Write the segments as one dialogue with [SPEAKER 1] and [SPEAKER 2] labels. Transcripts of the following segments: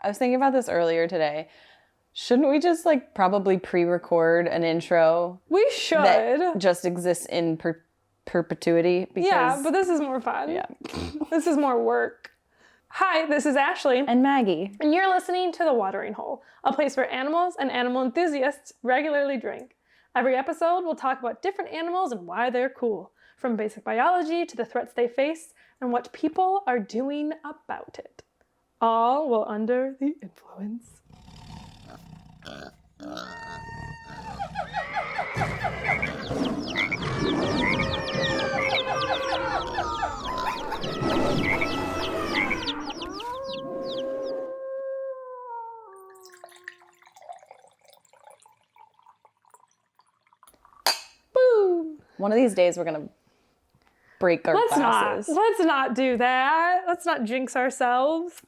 [SPEAKER 1] I was thinking about this earlier today. Shouldn't we just like probably pre-record an intro?
[SPEAKER 2] We should.
[SPEAKER 1] That just exists in perpetuity? Because,
[SPEAKER 2] yeah, but this is more fun.
[SPEAKER 1] Yeah.
[SPEAKER 2] This is more work. Hi, this is Ashley.
[SPEAKER 1] And Maggie.
[SPEAKER 2] And you're listening to The Watering Hole, a place where animals and animal enthusiasts regularly drink. Every episode, we'll talk about different animals and why they're cool, from basic biology to the threats they face and what people are doing about it. All while under the influence. Boom!
[SPEAKER 1] One of these days we're going to break our glasses.
[SPEAKER 2] Let's not do that. Let's not jinx ourselves.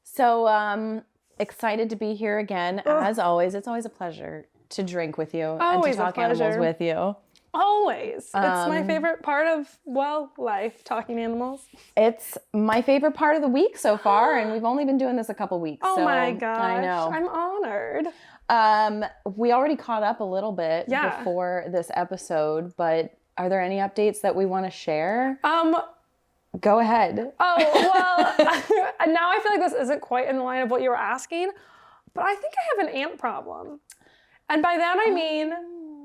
[SPEAKER 1] So excited to be here again. As always, it's always a pleasure to drink with you and to talk animals with you.
[SPEAKER 2] Always. It's my favorite part of, life, talking animals.
[SPEAKER 1] It's my favorite part of the week so far, and we've only been doing this a couple weeks.
[SPEAKER 2] Oh
[SPEAKER 1] so
[SPEAKER 2] my gosh.
[SPEAKER 1] I know.
[SPEAKER 2] I'm honored.
[SPEAKER 1] We already caught up a little bit before this episode, but are there any updates that we want to share? Go ahead.
[SPEAKER 2] Oh, well, now I feel like this isn't quite in the line of what you were asking, but I think I have an ant problem. And by that I mean,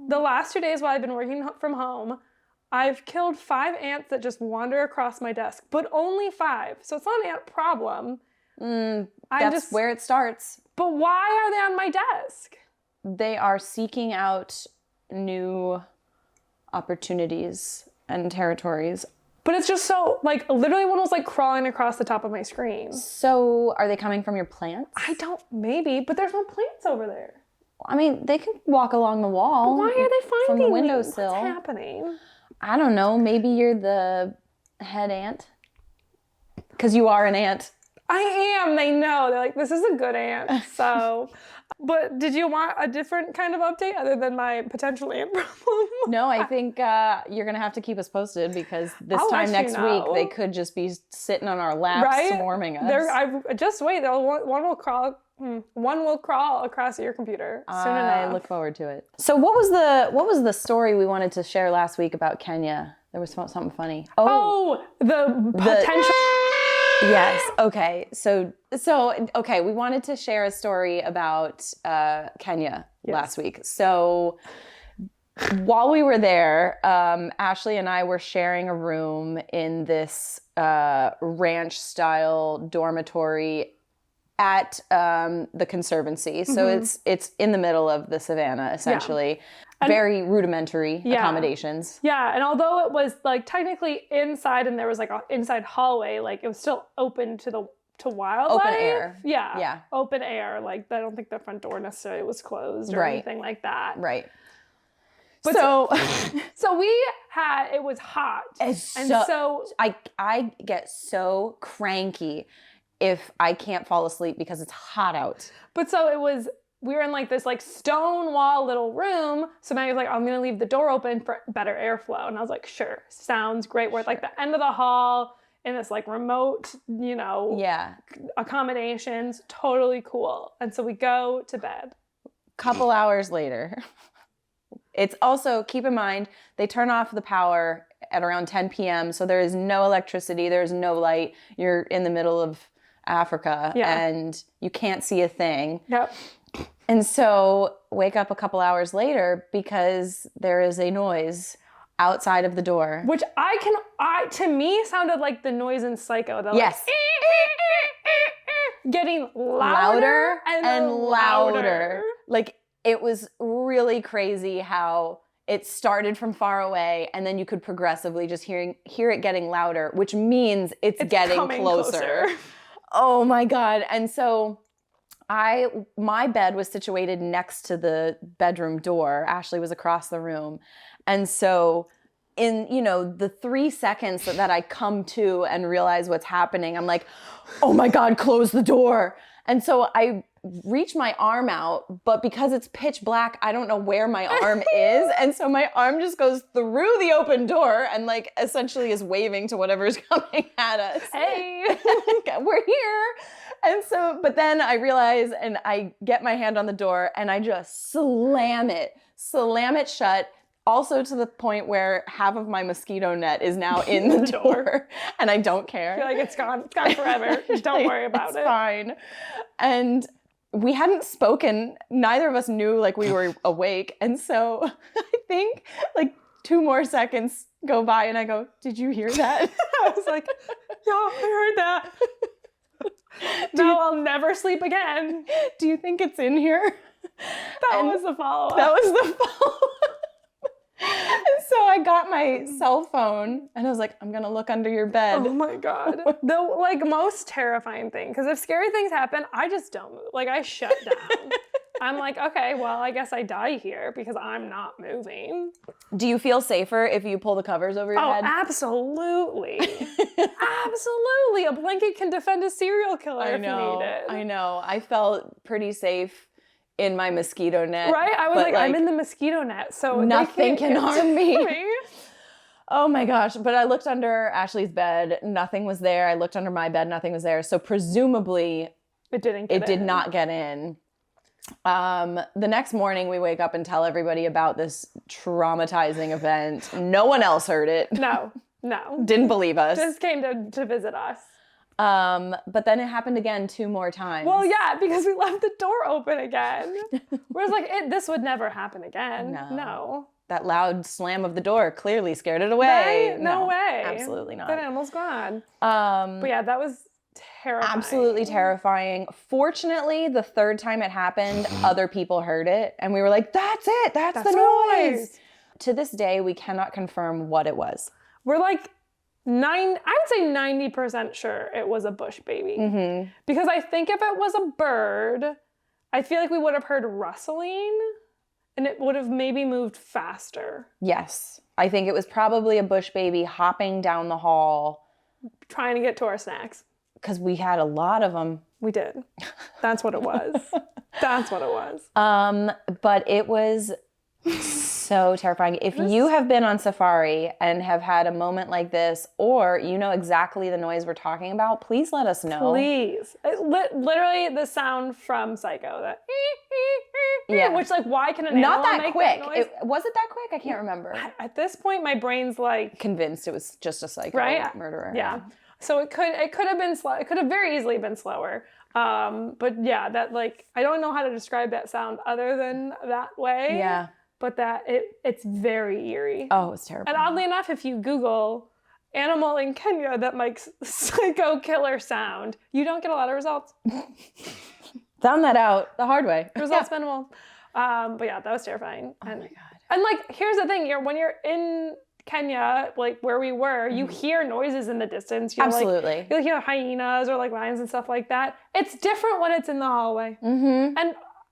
[SPEAKER 2] the last 2 days while I've been working from home, I've killed 5 ants that just wander across my desk, but only 5. So it's not an ant problem.
[SPEAKER 1] That's where it starts.
[SPEAKER 2] But why are they on my desk?
[SPEAKER 1] They are seeking out new opportunities and territories.
[SPEAKER 2] But it's just so, literally one was, crawling across the top of my screen.
[SPEAKER 1] So are they coming from your plants?
[SPEAKER 2] Maybe, but there's no plants over there.
[SPEAKER 1] I mean, they can walk along the wall.
[SPEAKER 2] But why are they finding
[SPEAKER 1] from the
[SPEAKER 2] me?
[SPEAKER 1] windowsill?
[SPEAKER 2] What's happening?
[SPEAKER 1] I don't know. Maybe you're the head ant. Because you are an ant.
[SPEAKER 2] I am. They know. They're like, this is a good ant. So, but did you want a different kind of update other than my potential ant problem?
[SPEAKER 1] No, I think you're going to have to keep us posted because this time next week, they could just be sitting on our laps swarming us.
[SPEAKER 2] Just wait. One will crawl across your computer soon enough.
[SPEAKER 1] I look forward to it. So what was the story we wanted to share last week about Kenya? There was something funny.
[SPEAKER 2] The potential...
[SPEAKER 1] Yes. Okay. So we wanted to share a story about Kenya last week. So while we were there, Ashley and I were sharing a room in this ranch-style dormitory at the Conservancy. So it's in the middle of the savannah, essentially. Yeah. Very rudimentary accommodations.
[SPEAKER 2] Yeah, and although it was technically inside and there was an inside hallway, it was still open to wildlife.
[SPEAKER 1] Open air.
[SPEAKER 2] Yeah. Open air. I don't think the front door necessarily was closed or anything like that.
[SPEAKER 1] Right.
[SPEAKER 2] But so it was hot.
[SPEAKER 1] I get so cranky if I can't fall asleep because it's hot out.
[SPEAKER 2] But so we were in this stone wall little room. So Maggie was like, I'm going to leave the door open for better airflow. And I was like, sure, sounds great. We're at the end of the hall in this remote, accommodations, totally cool. And so we go to bed.
[SPEAKER 1] Couple hours later. It's also, keep in mind, they turn off the power at around 10 p.m. So there is no electricity. There's no light. You're in the middle of Africa and you can't see a thing.
[SPEAKER 2] Yep.
[SPEAKER 1] And so wake up a couple hours later because there is a noise outside of the door.
[SPEAKER 2] Which to me sounded like the noise in Psycho.
[SPEAKER 1] Yes.
[SPEAKER 2] Getting louder and louder.
[SPEAKER 1] It was really crazy how it started from far away and then you could progressively just hear it getting louder, which means it's getting closer. Oh my God. And so my bed was situated next to the bedroom door. Ashley was across the room. And so in, the 3 seconds that I come to and realize what's happening, I'm like, oh my God, close the door. And so I reach my arm out, but because it's pitch black, I don't know where my arm is. And so my arm just goes through the open door and like essentially is waving to whatever's coming at us.
[SPEAKER 2] Hey,
[SPEAKER 1] we're here. And so, but then I realize and I get my hand on the door and I just slam it shut. Also to the point where half of my mosquito net is now in the door and I don't care.
[SPEAKER 2] I feel like it's gone forever. Don't worry about it.
[SPEAKER 1] It's fine. And we hadn't spoken. Neither of us knew like we were awake. And so I think like 2 more seconds go by and I go, did you hear that?
[SPEAKER 2] I was like, yeah, I heard that. No, I'll never sleep again.
[SPEAKER 1] Do you think it's in here?
[SPEAKER 2] That was the follow-up.
[SPEAKER 1] That was the follow-up. And so I got my cell phone and I was like, I'm going to look under your bed.
[SPEAKER 2] Oh my God. The like most terrifying thing, because if scary things happen, I just don't move. Like I shut down. I'm like, okay, well, I guess I die here because I'm not moving.
[SPEAKER 1] Do you feel safer if you pull the covers over your head?
[SPEAKER 2] Oh, absolutely. Absolutely. A blanket can defend a serial killer if needed.
[SPEAKER 1] I know. I felt pretty safe in my mosquito net.
[SPEAKER 2] Right? I was like, I'm in the mosquito net, so
[SPEAKER 1] nothing can harm me. Oh my gosh. But I looked under Ashley's bed. Nothing was there. I looked under my bed. Nothing was there. So presumably it did not get in. The next morning we wake up and tell everybody about this traumatizing event. No one else heard it.
[SPEAKER 2] No.
[SPEAKER 1] Didn't believe us.
[SPEAKER 2] Just came to visit us.
[SPEAKER 1] But then it happened again 2 more times.
[SPEAKER 2] Well, yeah, because we left the door open again. Whereas like this would never happen again. No.
[SPEAKER 1] That loud slam of the door clearly scared it away.
[SPEAKER 2] Right? No way.
[SPEAKER 1] Absolutely not.
[SPEAKER 2] That animal's gone. But yeah, that was terrifying.
[SPEAKER 1] Absolutely terrifying. Fortunately, the 3rd time it happened, other people heard it. And we were like, that's it. That's the noise. To this day, we cannot confirm what it was.
[SPEAKER 2] We're like, I would say 90% sure it was a bush baby. Mm-hmm. Because I think if it was a bird, I feel like we would have heard rustling and it would have maybe moved faster.
[SPEAKER 1] Yes. I think it was probably a bush baby hopping down the hall.
[SPEAKER 2] Trying to get to our snacks.
[SPEAKER 1] Because we had a lot of them.
[SPEAKER 2] We did. That's what it was. That's what it was.
[SPEAKER 1] But it was so terrifying. If you have been on safari and have had a moment like this, or you know exactly the noise we're talking about, please let us know.
[SPEAKER 2] Please. Literally the sound from Psycho. That which like, why can an animal
[SPEAKER 1] not that
[SPEAKER 2] make
[SPEAKER 1] quick?
[SPEAKER 2] That noise?
[SPEAKER 1] Was it that quick? I can't remember.
[SPEAKER 2] At this point, my brain's like
[SPEAKER 1] convinced it was just a psycho murderer.
[SPEAKER 2] Yeah. So it could have been slow. It could have very easily been slower. But yeah, that like I don't know how to describe that sound other than that way.
[SPEAKER 1] Yeah.
[SPEAKER 2] But that it's very eerie.
[SPEAKER 1] Oh, it's terrible.
[SPEAKER 2] And oddly enough, if you Google animal in Kenya that makes psycho killer sound, you don't get a lot of results.
[SPEAKER 1] Found that out the hard way.
[SPEAKER 2] Results minimal. But yeah, that was terrifying.
[SPEAKER 1] Oh my God.
[SPEAKER 2] And like, here's the thing: when you're in Kenya, like where we were, you hear noises in the distance.
[SPEAKER 1] Absolutely.
[SPEAKER 2] Like, you'll hear hyenas or like lions and stuff like that. It's different when it's in the hallway.
[SPEAKER 1] Mm-hmm.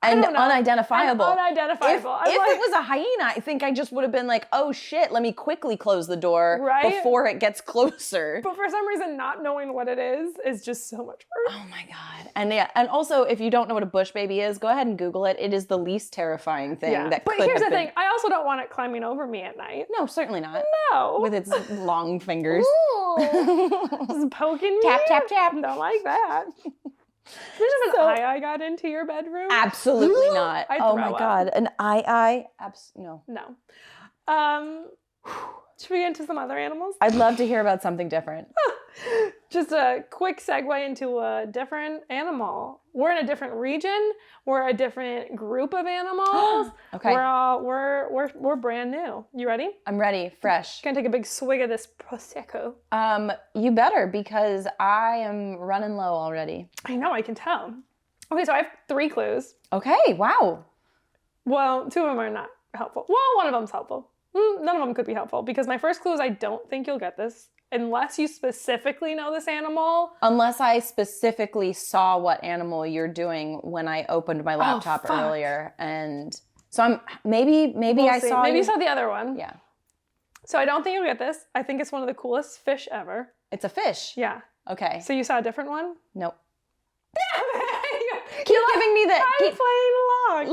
[SPEAKER 1] And unidentifiable. If it was a hyena, I think I just would have been like, oh shit, let me quickly close the door before it gets closer.
[SPEAKER 2] But for some reason, not knowing what it is just so much worse.
[SPEAKER 1] Oh my God. And also, if you don't know what a bush baby is, go ahead and Google it. It is the least terrifying thing that could have been.
[SPEAKER 2] But here's the thing, I also don't want it climbing over me at night.
[SPEAKER 1] No, certainly not.
[SPEAKER 2] No.
[SPEAKER 1] With its long fingers.
[SPEAKER 2] Ooh. Just poking me.
[SPEAKER 1] Tap, tap, tap.
[SPEAKER 2] Don't like that. There's just an eye got into your bedroom?
[SPEAKER 1] Absolutely not. Oh my God. An eye? No.
[SPEAKER 2] No. Should we get into some other animals?
[SPEAKER 1] I'd love to hear about something different.
[SPEAKER 2] Just a quick segue into a different animal. We're in a different region. We're a different group of animals.
[SPEAKER 1] Okay.
[SPEAKER 2] We're brand new. You ready?
[SPEAKER 1] I'm ready. Fresh.
[SPEAKER 2] Gonna take a big swig of this prosecco.
[SPEAKER 1] You better, because I am running low already.
[SPEAKER 2] I know, I can tell. Okay, so I have 3 clues.
[SPEAKER 1] Okay, wow.
[SPEAKER 2] Well, 2 of them are not helpful. Well, one of them's helpful. None of them could be helpful, because my first clue is I don't think you'll get this unless you specifically know this animal.
[SPEAKER 1] Unless I specifically saw what animal you're doing when I opened my laptop earlier. And so I'm maybe I saw
[SPEAKER 2] Maybe you saw the other one.
[SPEAKER 1] Yeah.
[SPEAKER 2] So I don't think you'll get this. I think it's one of the coolest fish ever.
[SPEAKER 1] It's a fish.
[SPEAKER 2] Yeah.
[SPEAKER 1] Okay.
[SPEAKER 2] So you saw a different one?
[SPEAKER 1] Nope. Keep giving me me the...
[SPEAKER 2] I'm playing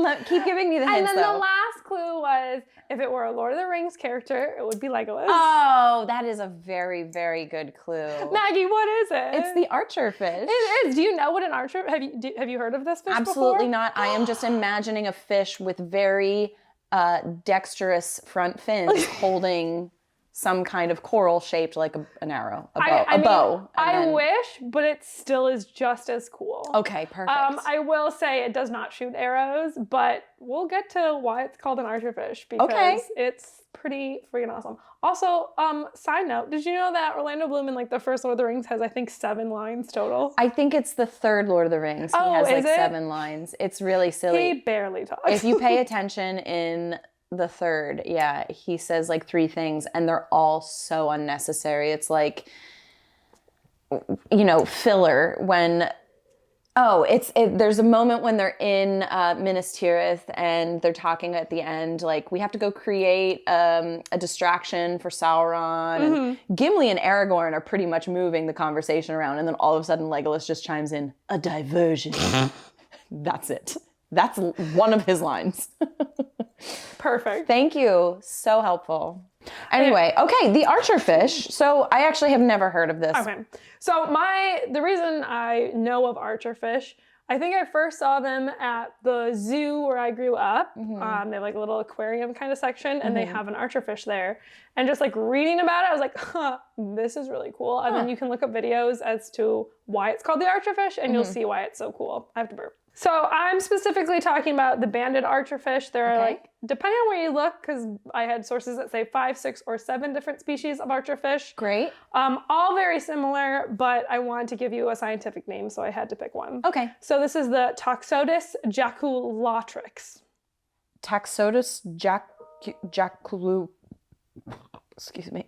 [SPEAKER 2] along.
[SPEAKER 1] Keep giving me the hints,
[SPEAKER 2] And then
[SPEAKER 1] though.
[SPEAKER 2] the last clue was, if it were a Lord of the Rings character, it would be Legolas.
[SPEAKER 1] Oh, that is a very, very good clue.
[SPEAKER 2] Maggie, what is it?
[SPEAKER 1] It's the archerfish.
[SPEAKER 2] It is. Do you know what an archer... Have you heard of this fish
[SPEAKER 1] Absolutely
[SPEAKER 2] before?
[SPEAKER 1] not. I am just imagining a fish with very dexterous front fins holding some kind of coral shaped like an arrow, a bow.
[SPEAKER 2] I wish, but it still is just as cool.
[SPEAKER 1] Okay, perfect.
[SPEAKER 2] I will say it does not shoot arrows, but we'll get to why it's called an archerfish because it's pretty freaking awesome. Also, side note, did you know that Orlando Bloom in like the first Lord of the Rings has, I think, 7 lines total?
[SPEAKER 1] I think it's the third Lord of the Rings. He has like 7 lines. It's really silly.
[SPEAKER 2] He barely talks.
[SPEAKER 1] If you pay attention in the third, he says like 3 things and they're all so unnecessary. It's like, filler when... there's a moment when they're in Minas Tirith and they're talking at the end, like, we have to go create a distraction for Sauron. And Gimli and Aragorn are pretty much moving the conversation around. And then all of a sudden Legolas just chimes in, a diversion. That's it. That's one of his lines.
[SPEAKER 2] Perfect.
[SPEAKER 1] Thank you. So helpful. Anyway, okay, the archerfish. So I actually have never heard of this.
[SPEAKER 2] Okay. So the reason I know of archerfish, I think I first saw them at the zoo where I grew up. They have like a little aquarium kind of section and they have an archerfish there. And just like reading about it, I was like, this is really cool. And then you can look up videos as to why it's called the archerfish and you'll see why it's so cool. I have to burp. So I'm specifically talking about the banded archerfish. There are like, depending on where you look, because I had sources that say 5, 6, or 7 different species of archerfish.
[SPEAKER 1] Great.
[SPEAKER 2] All very similar, but I wanted to give you a scientific name, so I had to pick one.
[SPEAKER 1] Okay.
[SPEAKER 2] So this is the Toxodus jaculatrix.
[SPEAKER 1] Toxodus jaculu... Excuse me.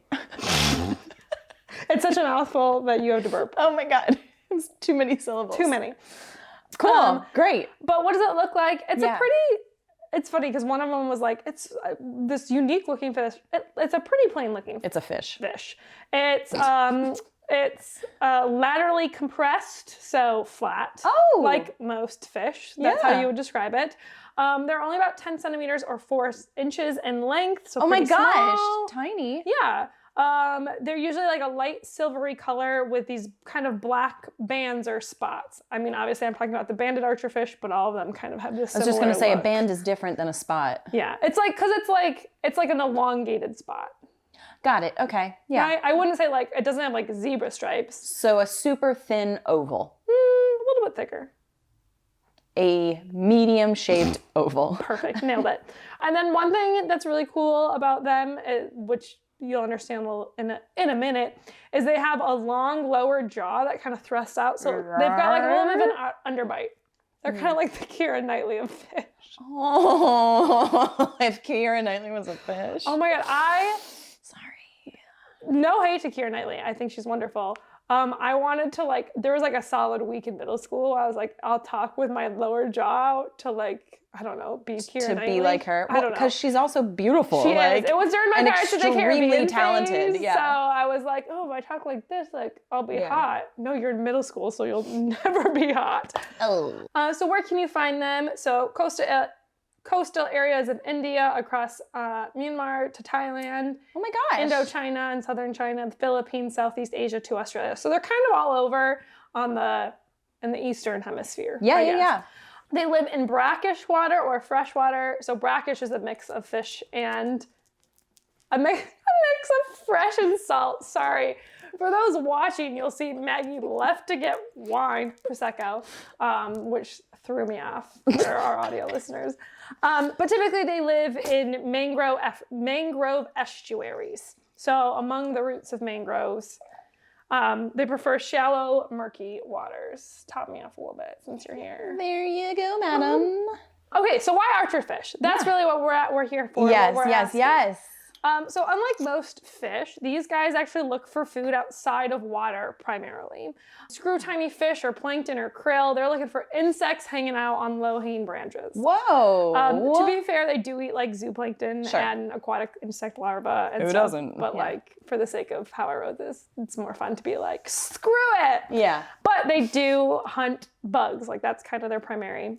[SPEAKER 2] It's such a mouthful that you have to burp.
[SPEAKER 1] Oh my God. It's too many syllables.
[SPEAKER 2] Too many.
[SPEAKER 1] Cool. Great.
[SPEAKER 2] But what does it look like? It's funny because one of them was like, it's this unique looking fish. It's a pretty plain looking fish.
[SPEAKER 1] It's a fish.
[SPEAKER 2] It's laterally compressed, so flat.
[SPEAKER 1] Oh.
[SPEAKER 2] Like most fish. That's how you would describe it. They're only about 10 centimeters or 4 inches in length. So
[SPEAKER 1] oh my gosh.
[SPEAKER 2] Small.
[SPEAKER 1] Tiny.
[SPEAKER 2] Yeah. They're usually like a light silvery color with these kind of black bands or spots. I mean, obviously I'm talking about the banded archerfish, but all of them kind of have this similar
[SPEAKER 1] I was just going to say
[SPEAKER 2] look.
[SPEAKER 1] a band is different than a spot.
[SPEAKER 2] Yeah. It's like, cause it's like an elongated spot.
[SPEAKER 1] Got it. Okay. Yeah.
[SPEAKER 2] I wouldn't say like, it doesn't have like zebra stripes.
[SPEAKER 1] So a super thin oval.
[SPEAKER 2] A little bit thicker.
[SPEAKER 1] A medium shaped oval.
[SPEAKER 2] Perfect. Nailed it. And then one thing that's really cool about them, which you'll understand in a minute, is they have a long lower jaw that kind of thrusts out. So they've got like a little bit of an underbite. They're kind of like the Keira Knightley of fish.
[SPEAKER 1] Oh, if Keira Knightley was a fish.
[SPEAKER 2] Oh my God.
[SPEAKER 1] Sorry.
[SPEAKER 2] No hate to Keira Knightley. I think she's wonderful. I wanted to there was like a solid week in middle school. I was like, I'll talk with my lower jaw to like, I don't know, be Keira Knightley.
[SPEAKER 1] To be like her.
[SPEAKER 2] I don't know.
[SPEAKER 1] Because she's also beautiful.
[SPEAKER 2] She is. It was during my Pirates of the Caribbean
[SPEAKER 1] extremely talented.
[SPEAKER 2] phase,
[SPEAKER 1] Yeah.
[SPEAKER 2] So I was like, oh, if I talk like this, like I'll be hot. No, you're in middle school, so you'll never be hot.
[SPEAKER 1] Oh.
[SPEAKER 2] So where can you find them? So coastal areas of India, across Myanmar to Thailand.
[SPEAKER 1] Oh my gosh.
[SPEAKER 2] Indochina and southern China, the Philippines, Southeast Asia to Australia. So they're kind of all over in the eastern hemisphere.
[SPEAKER 1] Yeah.
[SPEAKER 2] They live in brackish water or fresh water. So brackish is a mix of fish and a mix of fresh and salt. Sorry. For those watching, you'll see Maggie left to get wine, Prosecco, which threw me off for our audio listeners. But typically they live in mangrove estuaries. So among the roots of mangroves, they prefer shallow, murky waters. Top me off a little bit since you're here.
[SPEAKER 1] There you go, madam.
[SPEAKER 2] Okay, so why archerfish? That's really what we're here for.
[SPEAKER 1] Yes.
[SPEAKER 2] So unlike most fish, these guys actually look for food outside of water primarily. Screw tiny fish or plankton or krill, they're looking for insects hanging out on low-hanging branches.
[SPEAKER 1] Whoa.
[SPEAKER 2] To be fair, they do eat like zooplankton and aquatic insect larvae and
[SPEAKER 1] Who
[SPEAKER 2] stuff.
[SPEAKER 1] doesn't?
[SPEAKER 2] But like, for the sake of how I wrote this, it's more fun to be like, screw it.
[SPEAKER 1] Yeah.
[SPEAKER 2] But they do hunt bugs. Like that's kind of their primary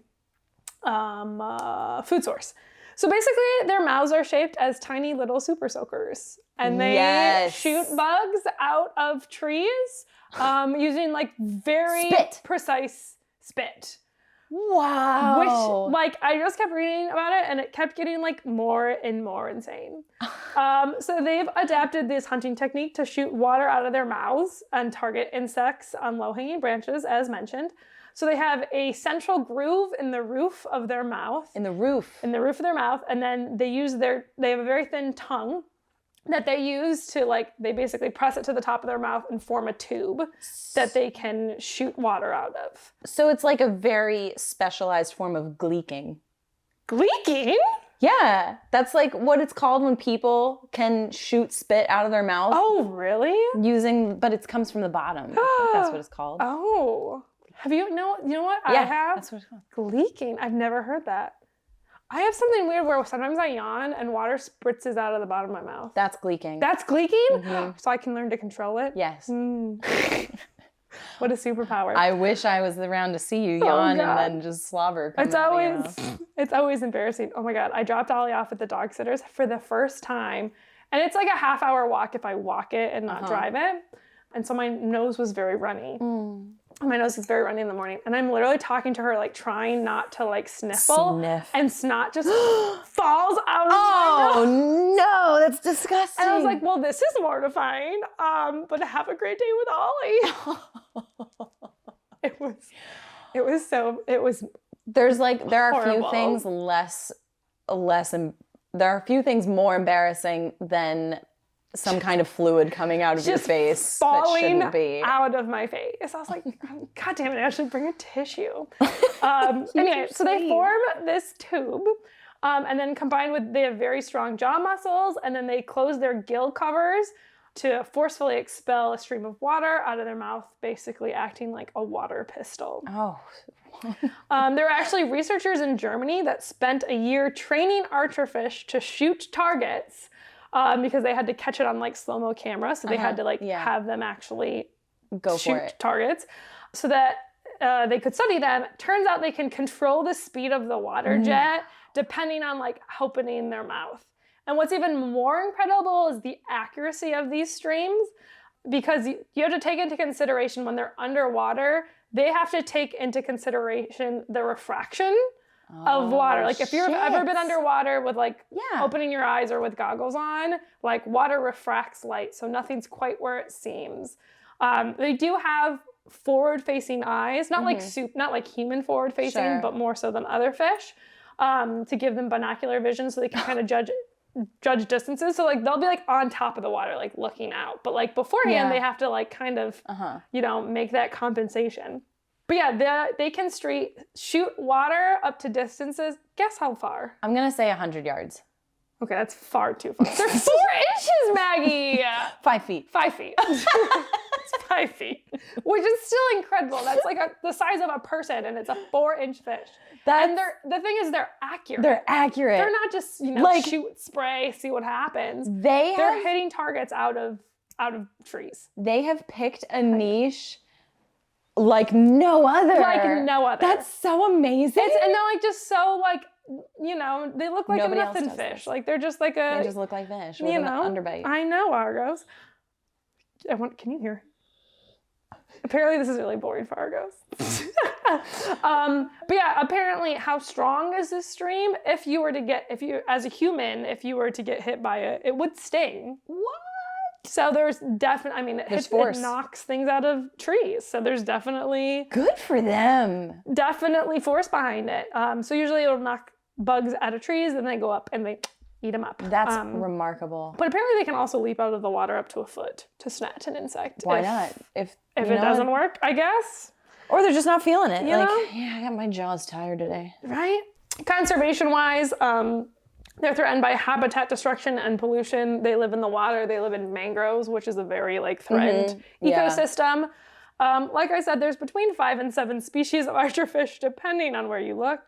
[SPEAKER 2] food source. So basically, their mouths are shaped as tiny little super soakers. And they shoot bugs out of trees using like very precise spit.
[SPEAKER 1] Wow.
[SPEAKER 2] Which, like, I just kept reading about it and it kept getting like more and more insane. So they've adapted this hunting technique to shoot water out of their mouths and target insects on low-hanging branches, as mentioned. So they have a central groove in the roof of their mouth.
[SPEAKER 1] In the roof
[SPEAKER 2] of their mouth. And then they have a very thin tongue that they use to, like, they basically press it to the top of their mouth and form a tube that they can shoot water out of.
[SPEAKER 1] So it's like a very specialized form of gleeking.
[SPEAKER 2] Gleeking?
[SPEAKER 1] Yeah, that's like what it's called when people can shoot spit out of their mouth.
[SPEAKER 2] Oh, really?
[SPEAKER 1] But it comes from the bottom. I think that's what it's called.
[SPEAKER 2] Oh. You know what I have? That's what it's called. Gleeking. I've never heard that. I have something weird where sometimes I yawn and water spritzes out of the bottom of my mouth.
[SPEAKER 1] That's gleeking.
[SPEAKER 2] That's gleeking? Mm-hmm. So I can learn to control it?
[SPEAKER 1] Yes.
[SPEAKER 2] What a superpower.
[SPEAKER 1] I wish I was around to see you yawn and then just slobber come
[SPEAKER 2] It's always embarrassing. Oh my God. I dropped Ollie off at the dog sitter's for the first time. And it's like a half-hour walk if I walk it and not drive it. And so my nose was very runny. My nose is very runny in the morning. And I'm literally talking to her, like, trying not to, like, sniffle. And snot just falls out of my nose.
[SPEAKER 1] Oh, no. That's disgusting.
[SPEAKER 2] And I was like, well, this is mortifying. But have a great day with Ollie.
[SPEAKER 1] There are
[SPEAKER 2] horrible.
[SPEAKER 1] a few things more embarrassing than some kind of fluid coming out of your face
[SPEAKER 2] falling
[SPEAKER 1] that shouldn't be.
[SPEAKER 2] out of my face. I was like, God damn it, I should bring a tissue. Anyway, so they form this tube, and then they have very strong jaw muscles, and then they close their gill covers to forcefully expel a stream of water out of their mouth, basically acting like a water pistol.
[SPEAKER 1] Oh.
[SPEAKER 2] There were actually researchers in Germany that spent a year training archerfish to shoot targets. Because they had to catch it on, like, slow-mo camera. So they had to, like, have them actually shoot targets so that they could study them. Turns out they can control the speed of the water jet depending on, like, opening their mouth. And what's even more incredible is the accuracy of these streams, because you have to take into consideration when they're underwater, they have to take into consideration the refraction of water. Like, if you've ever been underwater with, like, opening your eyes or with goggles on, like, water refracts light, so nothing's quite where it seems. They do have forward-facing eyes, not like human forward-facing, but more so than other fish, to give them binocular vision so they can kind of judge distances. So, like, they'll be, like, on top of the water, like, looking out. But, like, beforehand, they have to, like, kind of, make that compensation. But yeah, they can shoot water up to distances. Guess how far?
[SPEAKER 1] I'm going to say 100 yards.
[SPEAKER 2] Okay, that's far too far. They're 4 inches, Maggie!
[SPEAKER 1] 5 feet.
[SPEAKER 2] 5 feet. It's 5 feet. Which is still incredible. That's like the size of a person, and it's a 4-inch fish. And the thing is, they're accurate.
[SPEAKER 1] They're accurate.
[SPEAKER 2] They're not just, like, shoot, spray, see what happens. They're hitting targets out of trees.
[SPEAKER 1] They have picked a niche like no other. That's so amazing.
[SPEAKER 2] And they're, like, just so, like, they look like a nothing fish. Like, they're just like
[SPEAKER 1] they just look like fish with an underbite.
[SPEAKER 2] I know, Argos. Can you hear? Apparently this is really boring for Argos. But yeah, apparently, how strong is this stream? As a human, if you were to get hit by it, it would sting.
[SPEAKER 1] What?
[SPEAKER 2] So there's definitely, it knocks things out of trees. So there's definitely...
[SPEAKER 1] Good for them.
[SPEAKER 2] Definitely force behind it. So usually it'll knock bugs out of trees and they go up and they eat them up.
[SPEAKER 1] That's remarkable.
[SPEAKER 2] But apparently they can also leap out of the water up to a foot to snatch an insect.
[SPEAKER 1] Why not? If
[SPEAKER 2] it doesn't work, I guess.
[SPEAKER 1] Or they're just not feeling it.
[SPEAKER 2] You know?
[SPEAKER 1] I got my jaws tired today.
[SPEAKER 2] Right? Conservation-wise, they're threatened by habitat destruction and pollution. They live in the water. They live in mangroves, which is a very, like, threatened ecosystem. Like I said, there's between 5 and 7 species of archerfish, depending on where you look.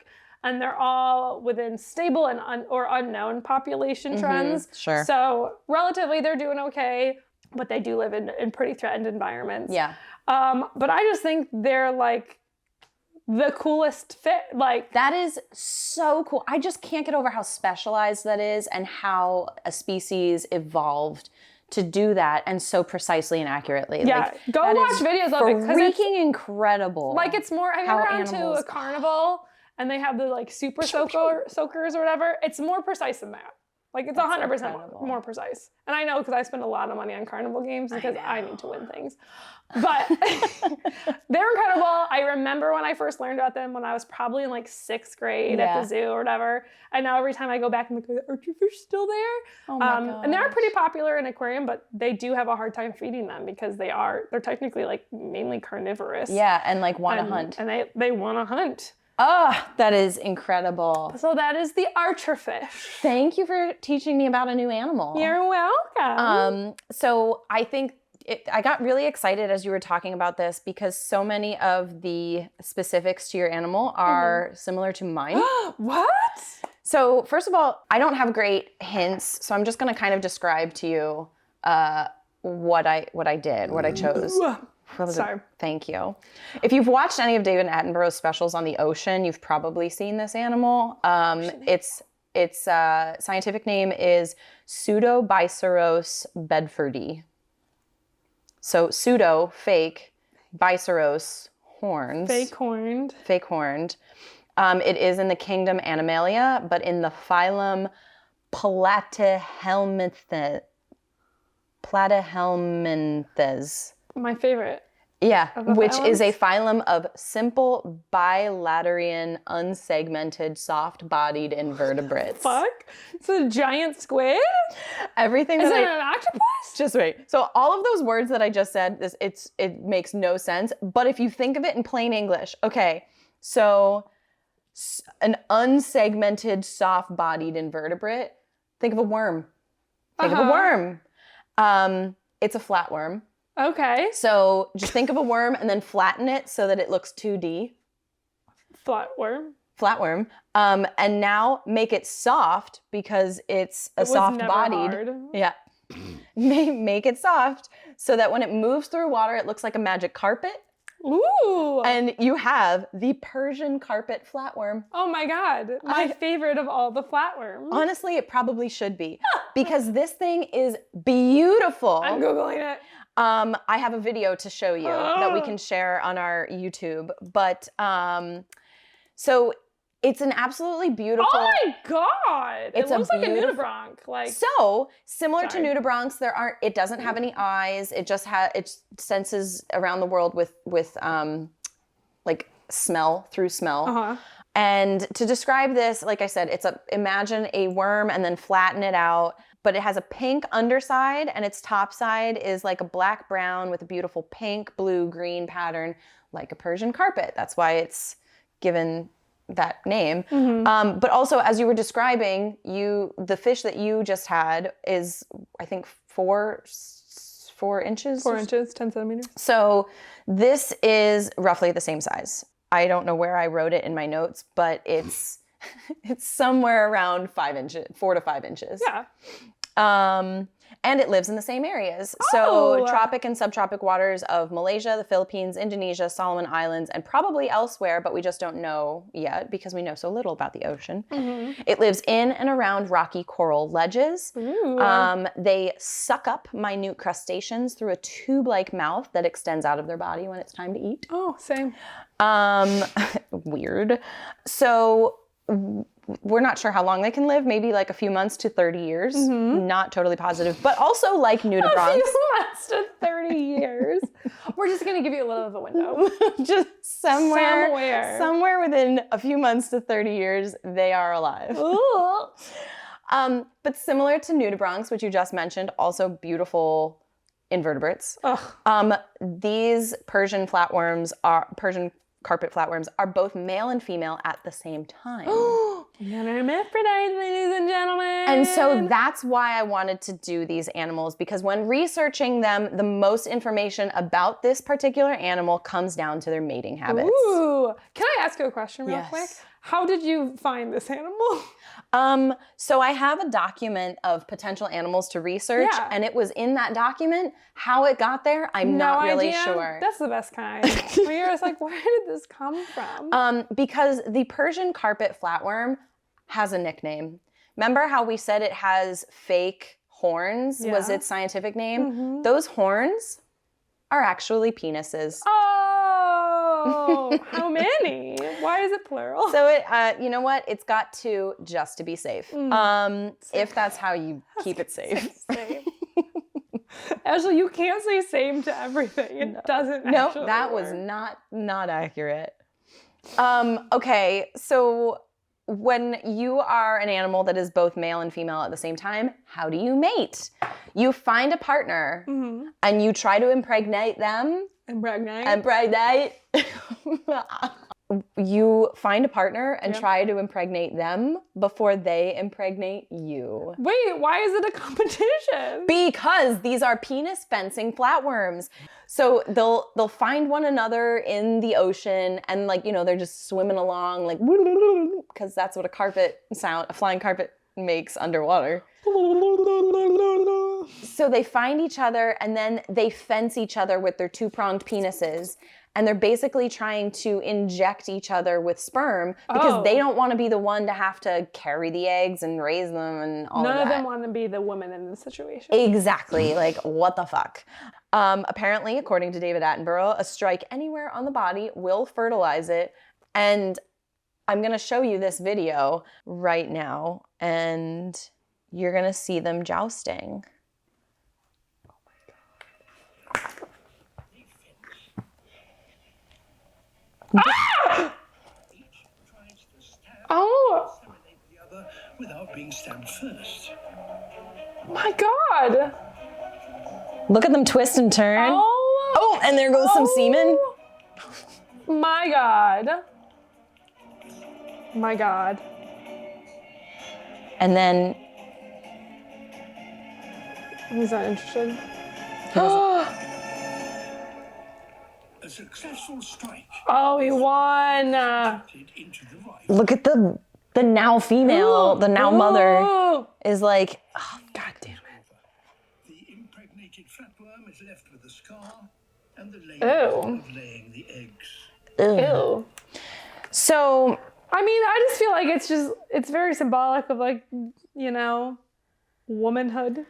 [SPEAKER 2] And they're all within stable and or unknown population trends.
[SPEAKER 1] Sure.
[SPEAKER 2] So relatively, they're doing okay, but they do live in pretty threatened environments.
[SPEAKER 1] Yeah.
[SPEAKER 2] But I just think they're, like, the coolest fit. Like,
[SPEAKER 1] that is so cool. I just can't get over how specialized that is and how a species evolved to do that and so precisely and accurately.
[SPEAKER 2] Yeah,
[SPEAKER 1] like,
[SPEAKER 2] go watch videos of it.
[SPEAKER 1] Freaking incredible.
[SPEAKER 2] Like, it's more, have you ever gone to a carnival and they have the like super soakers or whatever? It's more precise than that. Like, it's 100% more precise. And I know because I spend a lot of money on carnival games because I need to win things. But they're incredible. I remember when I first learned about them when I was probably in like 6th grade at the zoo or whatever. And now every time I go back, I'm like, are the archerfish still there?
[SPEAKER 1] Oh my gosh.
[SPEAKER 2] And they're pretty popular in aquarium, but they do have a hard time feeding them because they're technically like mainly carnivorous.
[SPEAKER 1] Yeah, and like want to hunt.
[SPEAKER 2] And they want to hunt.
[SPEAKER 1] Oh, that is incredible.
[SPEAKER 2] So that is the archerfish.
[SPEAKER 1] Thank you for teaching me about a new animal.
[SPEAKER 2] You're welcome.
[SPEAKER 1] So I think I got really excited as you were talking about this because so many of the specifics to your animal are similar to mine.
[SPEAKER 2] What?
[SPEAKER 1] So first of all, I don't have great hints, so I'm just going to kind of describe to you what I did, what I chose.
[SPEAKER 2] Sorry.
[SPEAKER 1] Thank you. If you've watched any of David Attenborough's specials on the ocean, you've probably seen this animal. Its scientific name is Pseudobiceros bedfordi. So pseudo, fake, biceros, horns.
[SPEAKER 2] Fake horned.
[SPEAKER 1] Fake horned. It is in the kingdom Animalia, but in the phylum Platyhelminthes.
[SPEAKER 2] My favorite.
[SPEAKER 1] Yeah, which is a phylum of simple bilaterian, unsegmented, soft-bodied invertebrates.
[SPEAKER 2] Fuck? It's a giant squid?
[SPEAKER 1] Everything
[SPEAKER 2] Is
[SPEAKER 1] that
[SPEAKER 2] it an octopus?
[SPEAKER 1] Just wait. So all of those words that I just said, it makes no sense. But if you think of it in plain English, okay, so an unsegmented, soft-bodied invertebrate, think of a worm. Think of a worm. It's a flatworm.
[SPEAKER 2] Okay.
[SPEAKER 1] So just think of a worm and then flatten it so that it looks 2D. Flatworm. And now make it soft because it's soft-bodied. Yeah. Make it soft so that when it moves through water, it looks like a magic carpet.
[SPEAKER 2] Ooh.
[SPEAKER 1] And you have the Persian carpet flatworm.
[SPEAKER 2] Oh my God. My favorite of all the flatworms.
[SPEAKER 1] Honestly, it probably should be because this thing is beautiful.
[SPEAKER 2] I'm Googling it.
[SPEAKER 1] I have a video to show you that we can share on our YouTube. But so it's an absolutely beautiful.
[SPEAKER 2] Oh my God! It looks like a nudibranch. Like
[SPEAKER 1] so similar to nudibranchs. It doesn't have any eyes. It just it senses around the world with like smell through smell.
[SPEAKER 2] Uh-huh.
[SPEAKER 1] And to describe this, like I said, imagine a worm and then flatten it out. But it has a pink underside and its top side is like a black brown with a beautiful pink, blue, green pattern like a Persian carpet. That's why it's given that name. Mm-hmm. But also, as you were describing, the fish that you just had is, I think, 4 inches?
[SPEAKER 2] 4 inches, 10 centimeters.
[SPEAKER 1] So this is roughly the same size. I don't know where I wrote it in my notes, but it's somewhere around 4 to 5 inches.
[SPEAKER 2] Yeah.
[SPEAKER 1] And it lives in the same areas. So tropic and subtropic waters of Malaysia, the Philippines, Indonesia, Solomon Islands, and probably elsewhere, but we just don't know yet because we know so little about the ocean. Mm-hmm. It lives in and around rocky coral ledges. They suck up minute crustaceans through a tube-like mouth that extends out of their body when it's time to eat.
[SPEAKER 2] Oh, same.
[SPEAKER 1] Weird. So we're not sure how long they can live, maybe like a few months to 30 years. Mm-hmm. Not totally positive, but also like nudibranchs.
[SPEAKER 2] A few months to 30 years. We're just going to give you a little of a window.
[SPEAKER 1] Just somewhere within a few months to 30 years, they are alive. But similar to nudibranchs, which you just mentioned, also beautiful invertebrates. These Persian carpet flatworms are both male and female at the same time.
[SPEAKER 2] And hermaphrodites, ladies and gentlemen.
[SPEAKER 1] And so that's why I wanted to do these animals, because when researching them, the most information about this particular animal comes down to their mating habits.
[SPEAKER 2] Ooh. Can I ask you a question real quick? How did you find this animal?
[SPEAKER 1] So I have a document of potential animals to research, and it was in that document. How it got there, I'm not really sure.
[SPEAKER 2] That's the best kind. When you're just like, where did this come from?
[SPEAKER 1] Because the Persian carpet flatworm has a nickname. Remember how we said it has fake horns was its scientific name? Mm-hmm. Those horns are actually penises.
[SPEAKER 2] Oh, how many? Why is it plural?
[SPEAKER 1] So it, you know what? It's got two just to be safe. If that's how you keep it safe.
[SPEAKER 2] Actually, you can't say same to everything. It doesn't.
[SPEAKER 1] No, that was not accurate. Okay, so when you are an animal that is both male and female at the same time, how do you mate? You find a partner and you try to impregnate them. Impregnate. You find a partner and try to impregnate them before they impregnate you.
[SPEAKER 2] Wait, why is it a competition?
[SPEAKER 1] Because these are penis fencing flatworms. So they'll find one another in the ocean and they're just swimming along because that's what a flying carpet makes underwater. So they find each other and then they fence each other with their two-pronged penises. And they're basically trying to inject each other with sperm because they don't want to be the one to have to carry the eggs and raise them and all of that.
[SPEAKER 2] None of them want to be the woman in the situation.
[SPEAKER 1] Exactly. What the fuck? Apparently, according to David Attenborough, a strike anywhere on the body will fertilize it. And I'm going to show you this video right now. And you're going to see them jousting.
[SPEAKER 2] Oh!
[SPEAKER 3] Without being stabbed first.
[SPEAKER 2] My God!
[SPEAKER 1] Look at them twist and turn. Oh, and there goes some semen.
[SPEAKER 2] My God. My God.
[SPEAKER 1] And then...
[SPEAKER 2] He's not interested.
[SPEAKER 3] A successful strike.
[SPEAKER 2] Oh, he won.
[SPEAKER 1] Look at the now female, the now mother is like, oh, God damn it.
[SPEAKER 3] The impregnated flatworm is left with a scar and the labor of laying the eggs.
[SPEAKER 2] Ew.
[SPEAKER 1] So,
[SPEAKER 2] I mean, I just feel like it's very symbolic of womanhood.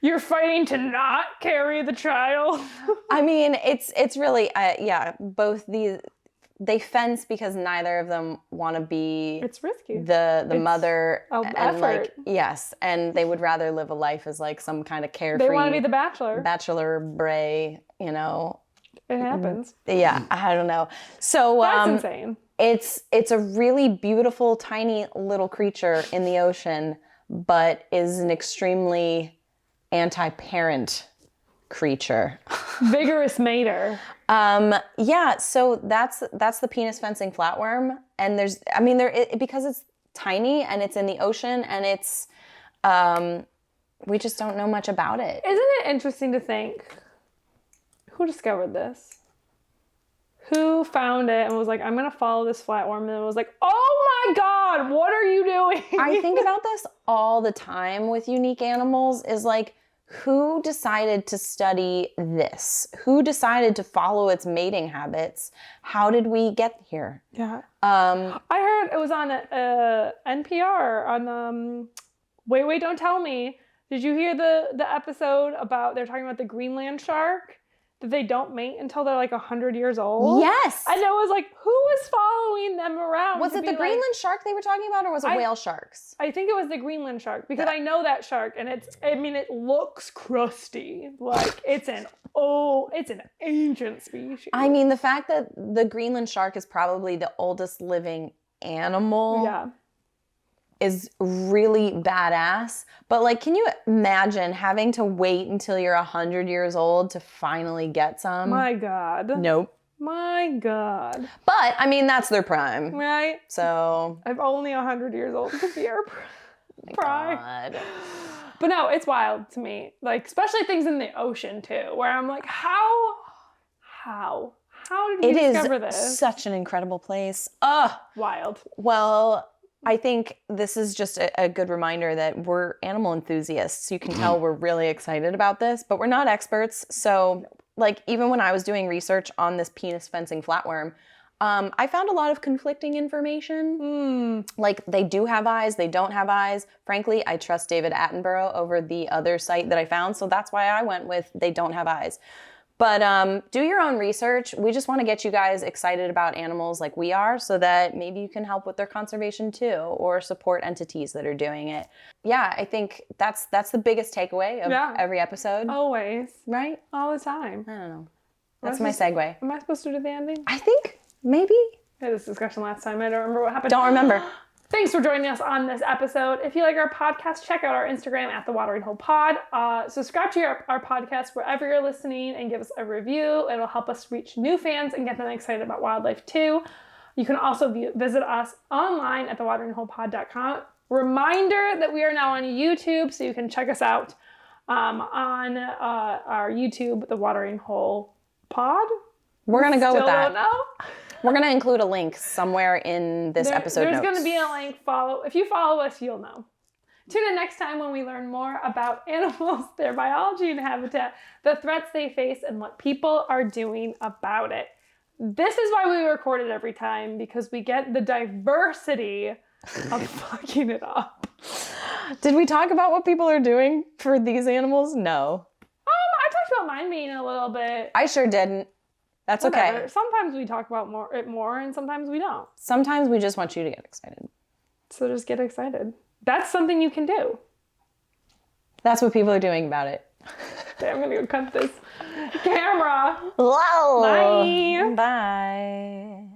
[SPEAKER 2] You're fighting to not carry the child.
[SPEAKER 1] I mean, it's really, both they fence because neither of them want to be
[SPEAKER 2] it's risky.
[SPEAKER 1] The mother and
[SPEAKER 2] effort.
[SPEAKER 1] yes, and they would rather live a life as some kind of carefree.
[SPEAKER 2] They want to be the
[SPEAKER 1] bachelor bray,
[SPEAKER 2] It happens.
[SPEAKER 1] Yeah, I don't know. So
[SPEAKER 2] that's insane.
[SPEAKER 1] It's a really beautiful, tiny little creature in the ocean, but is an extremely anti-parent creature.
[SPEAKER 2] Vigorous mater.
[SPEAKER 1] So that's the penis fencing flatworm, and because it's tiny and it's in the ocean and it's we just don't know much about it.
[SPEAKER 2] Isn't it interesting to think who discovered this? Who found it and was like, I'm gonna follow this flatworm, and it was like, oh my God, what are you doing?
[SPEAKER 1] I think about this all the time with unique animals is who decided to study this? Who decided to follow its mating habits? How did we get here?
[SPEAKER 2] Yeah. I heard it was on NPR on Wait, Don't Tell Me. Did you hear the episode about they're talking about the Greenland shark? That they don't mate until they're 100 years old?
[SPEAKER 1] Yes.
[SPEAKER 2] And it was who was following them around?
[SPEAKER 1] Was it the Greenland shark they were talking about, or was it whale sharks?
[SPEAKER 2] I think it was the Greenland shark because I know that shark and it looks crusty. It's an ancient species.
[SPEAKER 1] I mean, the fact that the Greenland shark is probably the oldest living animal is really badass. But can you imagine having to wait until you're 100 years old to finally get some?
[SPEAKER 2] My God.
[SPEAKER 1] Nope.
[SPEAKER 2] My God.
[SPEAKER 1] But, I mean, that's their prime.
[SPEAKER 2] Right?
[SPEAKER 1] So.
[SPEAKER 2] I'm only 100 years old to be our prime.
[SPEAKER 1] God.
[SPEAKER 2] But no, it's wild to me. Like, especially things in the ocean, too, where I'm like, how did we discover this?
[SPEAKER 1] It is such an incredible place.
[SPEAKER 2] Wild.
[SPEAKER 1] Well, I think this is just a good reminder that we're animal enthusiasts. You can tell we're really excited about this, but we're not experts. So, like, even when I was doing research on this penis fencing flatworm, I found a lot of conflicting information. Like, they do have eyes, they don't have eyes. Frankly, I trust David Attenborough over the other site that I found, so that's why I went with they don't have eyes. But do your own research. We just want to get you guys excited about animals like we are so that maybe you can help with their conservation too or support entities that are doing it. Yeah, I think that's the biggest takeaway of every episode.
[SPEAKER 2] Always.
[SPEAKER 1] Right?
[SPEAKER 2] All the time.
[SPEAKER 1] I don't know. That's my segue.
[SPEAKER 2] Am I supposed to do the ending?
[SPEAKER 1] I think maybe.
[SPEAKER 2] We had this discussion last time. I don't remember what happened.
[SPEAKER 1] Don't remember.
[SPEAKER 2] Thanks for joining us on this episode. If you like our podcast, check out our Instagram at The Watering Hole Pod. Subscribe to our podcast wherever you're listening and give us a review. It'll help us reach new fans and get them excited about wildlife too. You can also visit us online at thewateringholepod.com. Reminder that we are now on YouTube, so you can check us out on our YouTube, The Watering Hole Pod.
[SPEAKER 1] We're going to go with that.
[SPEAKER 2] Don't know.
[SPEAKER 1] We're going to include a link somewhere in this episode
[SPEAKER 2] There's
[SPEAKER 1] notes.
[SPEAKER 2] going to be a link. If you follow us, you'll know. Tune in next time when we learn more about animals, their biology and habitat, the threats they face, and what people are doing about it. This is why we record it every time, because we get the diversity of fucking it up.
[SPEAKER 1] Did we talk about what people are doing for these animals? No.
[SPEAKER 2] I talked about mine being a little bit.
[SPEAKER 1] I sure didn't. That's
[SPEAKER 2] Whatever.
[SPEAKER 1] okay.
[SPEAKER 2] Sometimes we talk about it more, and sometimes we don't.
[SPEAKER 1] Sometimes we just want you to get excited.
[SPEAKER 2] So just get excited. That's something you can do.
[SPEAKER 1] That's what people are doing about it.
[SPEAKER 2] Okay, I'm gonna go cut this camera.
[SPEAKER 1] Whoa.
[SPEAKER 2] Bye.
[SPEAKER 1] Bye.